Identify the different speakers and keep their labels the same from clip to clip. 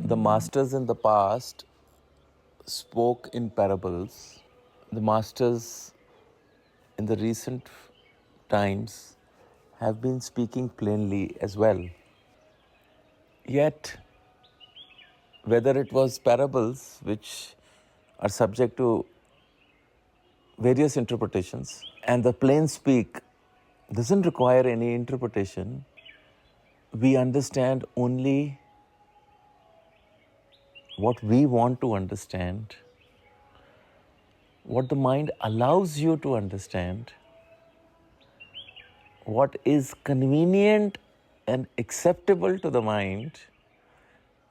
Speaker 1: The masters in the past spoke in parables. The masters in the recent times have been speaking plainly as well. Yet, whether it was parables which are subject to various interpretations, and the plain speak doesn't require any interpretation, we understand only what we want to understand, what the mind allows you to understand, what is convenient and acceptable to the mind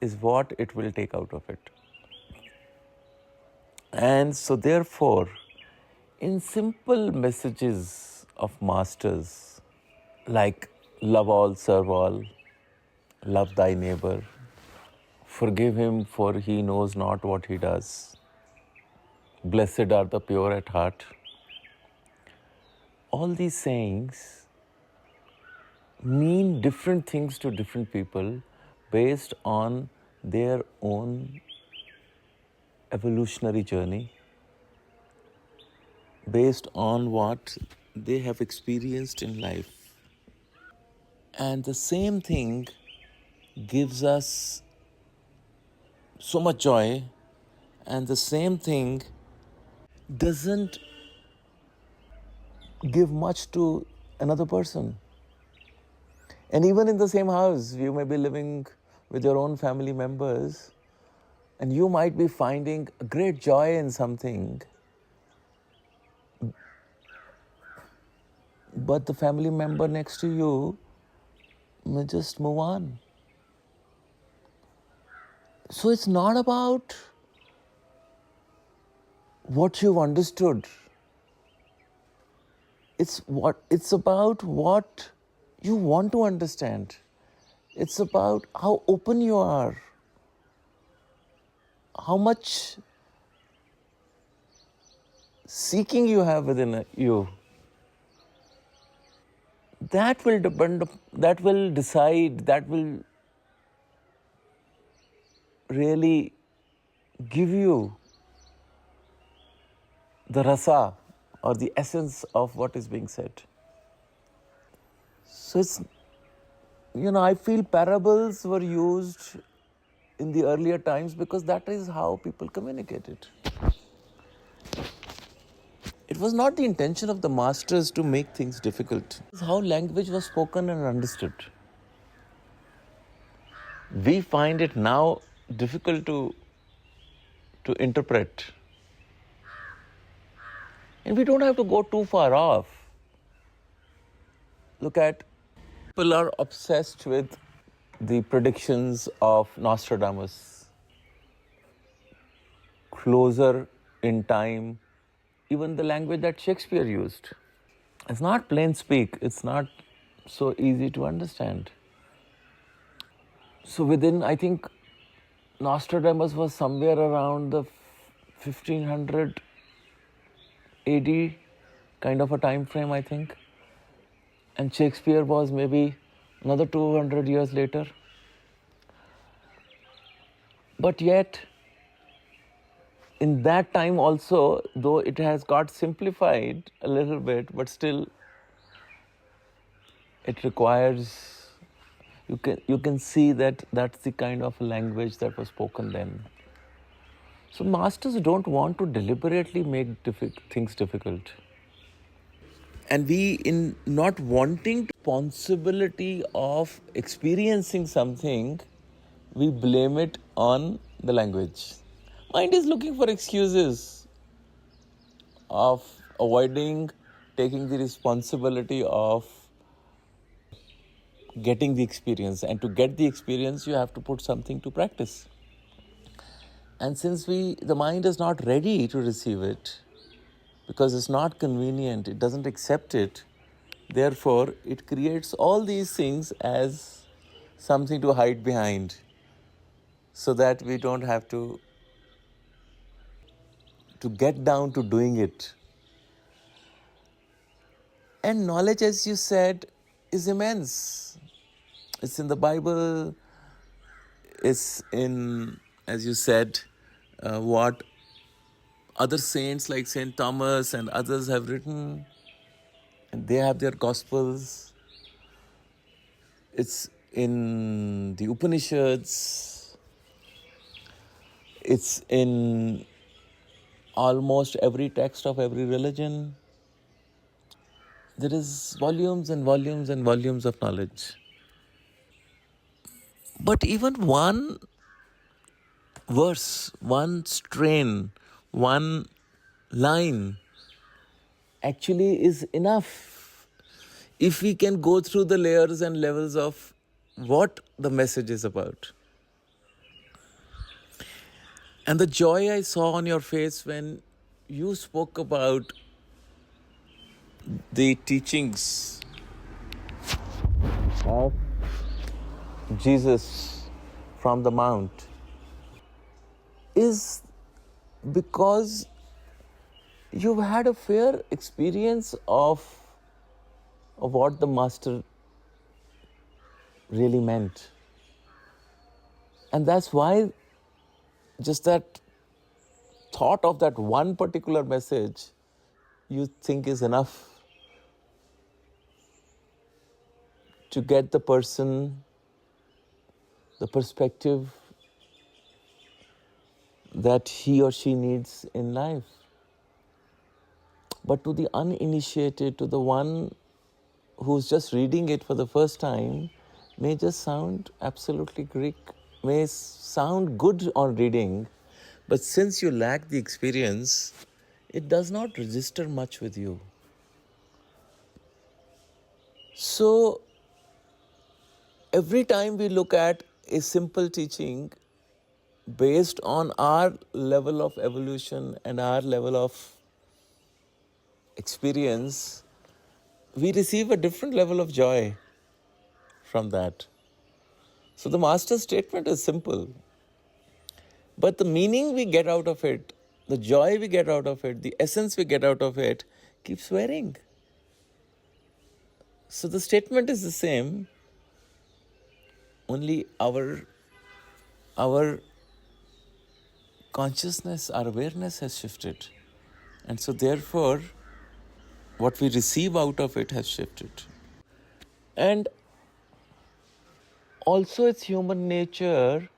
Speaker 1: is what it will take out of it. And so therefore, in simple messages of masters like love all, serve all, love thy neighbor, forgive him for he knows not what he does, blessed are the pure at heart, all these sayings mean different things to different people based on their own evolutionary journey, based on what they have experienced in life. And the same thing gives us so much joy, and the same thing doesn't give much to another person. And even in the same house, you may be living with your own family members, and you might be finding a great joy in something, but the family member next to you may just move on. So it's not about what you've understood. It's about what you want to understand. It's about how open you are, how much seeking you have within you. That will depend, that will decide, that will really give you the rasa or the essence of what is being said. So it's, I feel parables were used in the earlier times because that is how people communicated. It was not the intention of the masters to make things difficult. It's how language was spoken and understood. We find it now difficult to interpret. And we don't have to go too far off. Look at, people are obsessed with the predictions of Nostradamus. Closer in time, even the language that Shakespeare used. It's not plain speak, it's not so easy to understand. So within, I think, Nostradamus was somewhere around the 1500 AD kind of a time frame, I think. And Shakespeare was maybe another 200 years later. But yet, in that time also, though it has got simplified a little bit, but still it requires, you can see that that's the kind of language that was spoken then. So masters don't want to deliberately make things difficult. And we, in not wanting the responsibility of experiencing something, we blame it on the language. Mind is looking for excuses of avoiding taking the responsibility of getting the experience. And to get the experience, you have to put something to practice. And since the mind is not ready to receive it, because it's not convenient, it doesn't accept it, therefore it creates all these things as something to hide behind, so that we don't have to get down to doing it. And knowledge, as you said, is immense. It's in the Bible, It's in, as you said, what other saints like Saint Thomas and others have written, and they have their gospels. It's in the Upanishads. It's in almost every text of every religion. There is volumes and volumes and volumes of knowledge. But even one verse, one strain, one line actually is enough if we can go through the layers and levels of what the message is about. And the joy I saw on your face when you spoke about the teachings of Jesus from the Mount is because you've had a fair experience of what the Master really meant. And that's why just that thought of that one particular message you think is enough to get the person the perspective that he or she needs in life. But to the uninitiated, to the one who's just reading it for the first time, may just sound absolutely Greek, may sound good on reading, but since you lack the experience, it does not register much with you. So, every time we look at a simple teaching based on our level of evolution and our level of experience, we receive a different level of joy from that. So the Master's statement is simple, but the meaning we get out of it, the joy we get out of it, the essence we get out of it keeps varying. So the statement is the same, only our consciousness, our awareness has shifted. And so therefore, what we receive out of it has shifted. And also it's human nature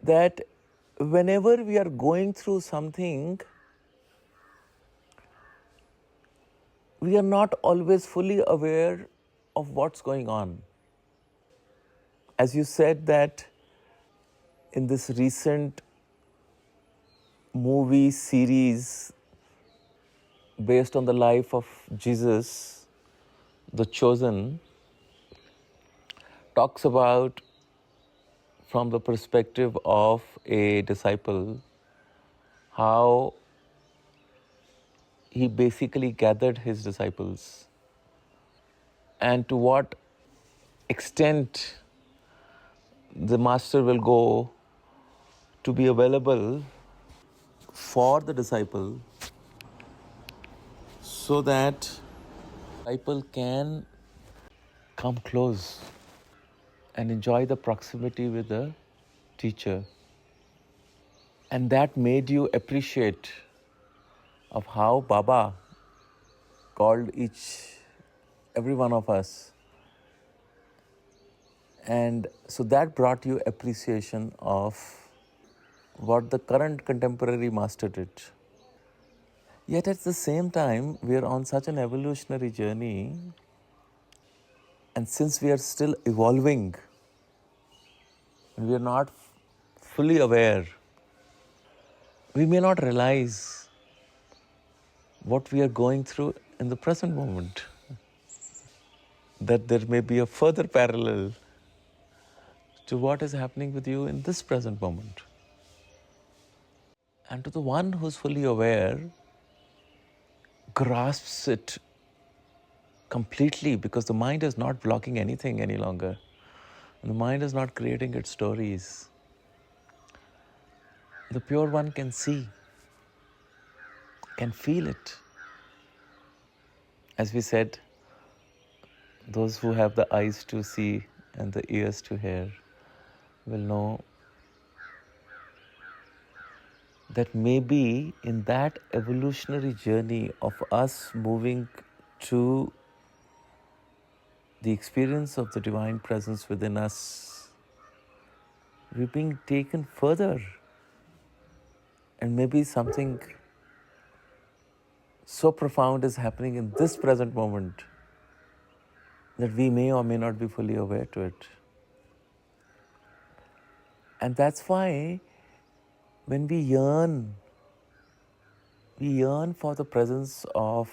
Speaker 1: that whenever we are going through something, we are not always fully aware of what's going on. As you said that in this recent movie series based on the life of Jesus, The Chosen, talks about from the perspective of a disciple how he basically gathered his disciples and to what extent the Master will go to be available for the disciple so that disciple can come close and enjoy the proximity with the teacher. And that made you appreciate of how Baba called every one of us. And so that brought you appreciation of what the current contemporary master did. Yet at the same time, we are on such an evolutionary journey, and since we are still evolving, and we are not fully aware, we may not realize what we are going through in the present moment. That there may be a further parallel to what is happening with you in this present moment. And to the one who's fully aware, grasps it completely because the mind is not blocking anything any longer. And the mind is not creating its stories. The pure one can see, can feel it. As we said, those who have the eyes to see and the ears to hear, will know that maybe in that evolutionary journey of us moving to the experience of the divine presence within us, we're being taken further. And maybe something so profound is happening in this present moment that we may or may not be fully aware to it. And that's why when we yearn for the presence of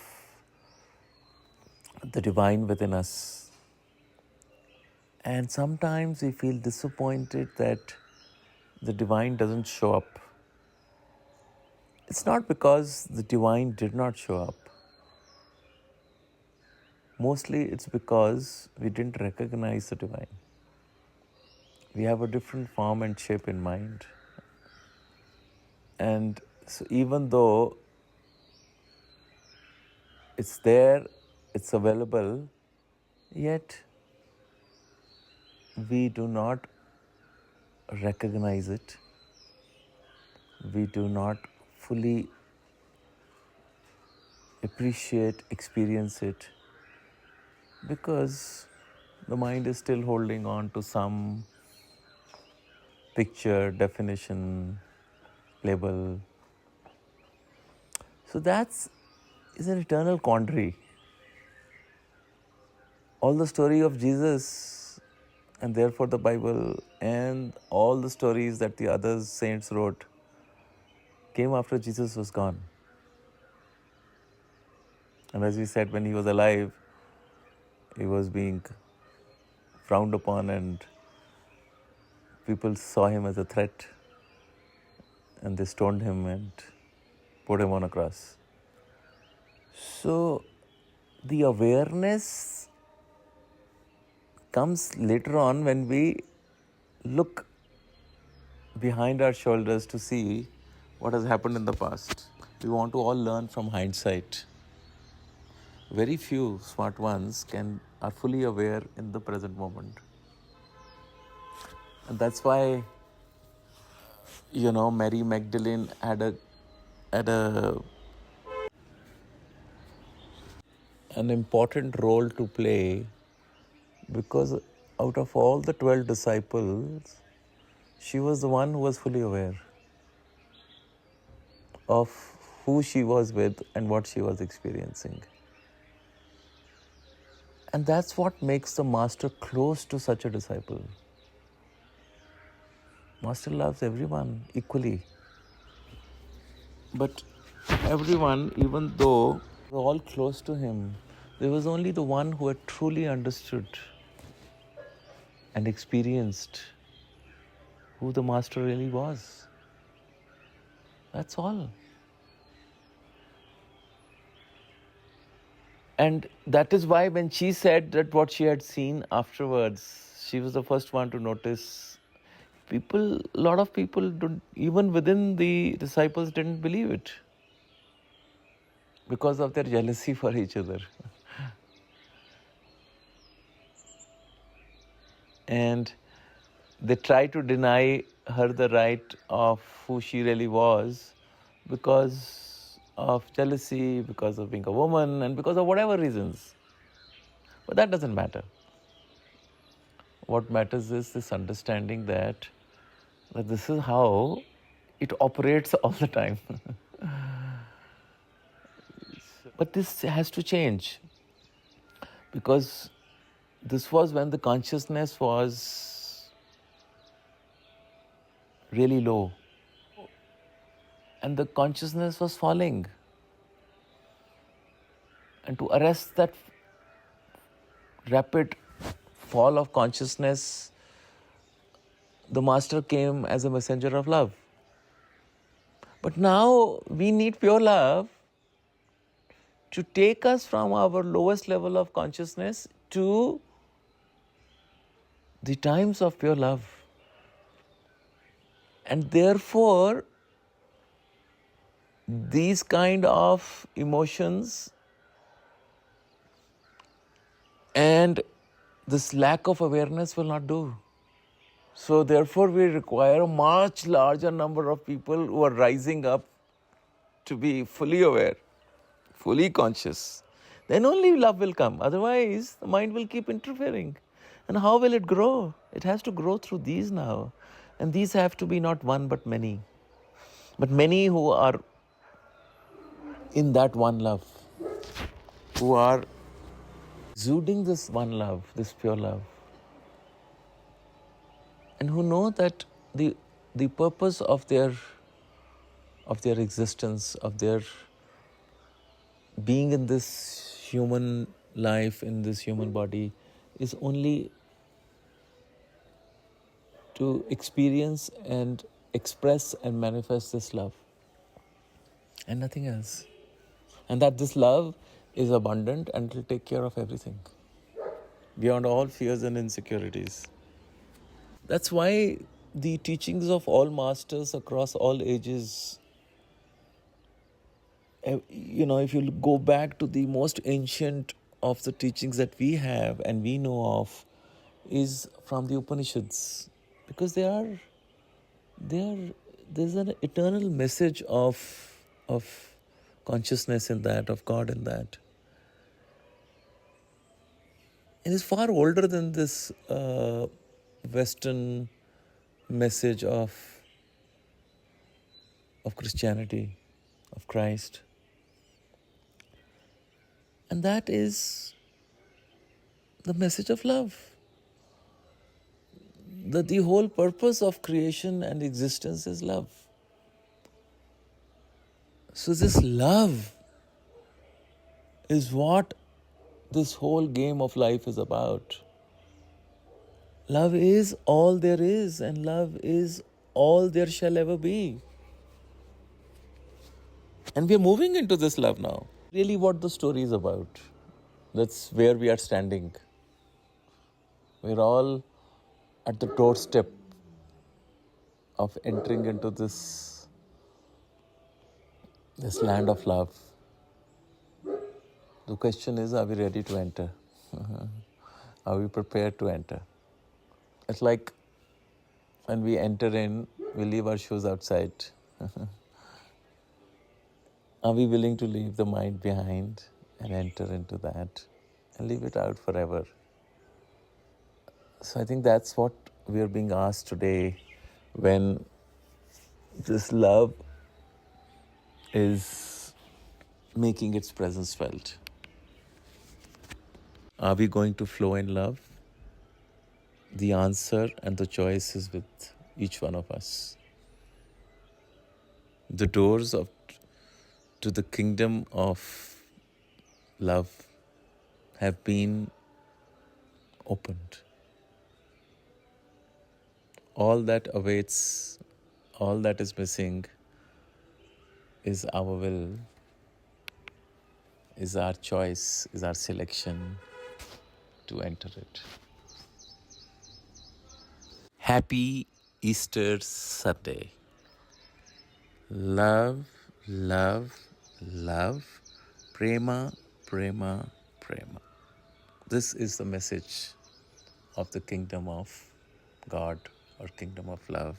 Speaker 1: the divine within us. And sometimes we feel disappointed that the divine doesn't show up. It's not because the divine did not show up. Mostly it's because we didn't recognize the divine. We have a different form and shape in mind. And so even though it's there, it's available, yet we do not recognize it. We do not fully appreciate, experience it, because the mind is still holding on to some picture, definition, label. So that's an eternal quandary. All the story of Jesus, and therefore the Bible, and all the stories that the other saints wrote came after Jesus was gone. And as we said, when he was alive, he was being frowned upon and people saw him as a threat and they stoned him and put him on a cross. So the awareness comes later on when we look behind our shoulders to see what has happened in the past. We want to all learn from hindsight. Very few smart ones are fully aware in the present moment. And that's why, Mary Magdalene had an important role to play, because out of all the 12 disciples, she was the one who was fully aware of who she was with and what she was experiencing. And that's what makes the Master close to such a disciple. Master loves everyone equally. But everyone, even though they were all close to him, there was only the one who had truly understood and experienced who the Master really was. That's all. And that is why when she said that what she had seen afterwards, she was the first one to notice. A lot of people, even within the disciples, didn't believe it because of their jealousy for each other. And they tried to deny her the right of who she really was because of jealousy, because of being a woman, and because of whatever reasons. But that doesn't matter. What matters is this understanding that this is how it operates all the time. But this has to change, because this was when the consciousness was really low and the consciousness was falling. And to arrest that rapid fall of consciousness, the Master came as a messenger of love. But now we need pure love to take us from our lowest level of consciousness to the times of pure love. And therefore, these kind of emotions and this lack of awareness will not do. So therefore we require a much larger number of people who are rising up to be fully aware, fully conscious. Then only love will come. Otherwise, the mind will keep interfering. And how will it grow? It has to grow through these now. And these have to be not one but many. But many who are in that one love, who are exuding this one love, this pure love, and who know that the purpose of their existence, of their being in this human life, in this human body, is only to experience and express and manifest this love and nothing else. And that this love is abundant and will take care of everything beyond all fears and insecurities. That's why the teachings of all masters across all ages, if you go back to the most ancient of the teachings that we have and we know of, is from the Upanishads, because there's an eternal message of consciousness in that, of God in that. It is far older than this Western message of Christianity, of Christ. And that is the message of love. That the whole purpose of creation and existence is love. So this love is what this whole game of life is about. Love is all there is, and love is all there shall ever be. And we are moving into this love now. Really what the story is about. That's where we are standing. We're all at the doorstep of entering into this land of love. The question is, are we ready to enter? Are we prepared to enter? It's like when we enter in, we leave our shoes outside. Are we willing to leave the mind behind and enter into that and leave it out forever? So I think that's what we are being asked today when this love is making its presence felt. Are we going to flow in love? The answer and the choice is with each one of us. The doors to the kingdom of love have been opened. All that awaits, all that is missing is our will, is our choice, is our selection to enter it. Happy Easter Sunday. Love, love, love. Prema, prema, prema. This is the message of the kingdom of God or kingdom of love.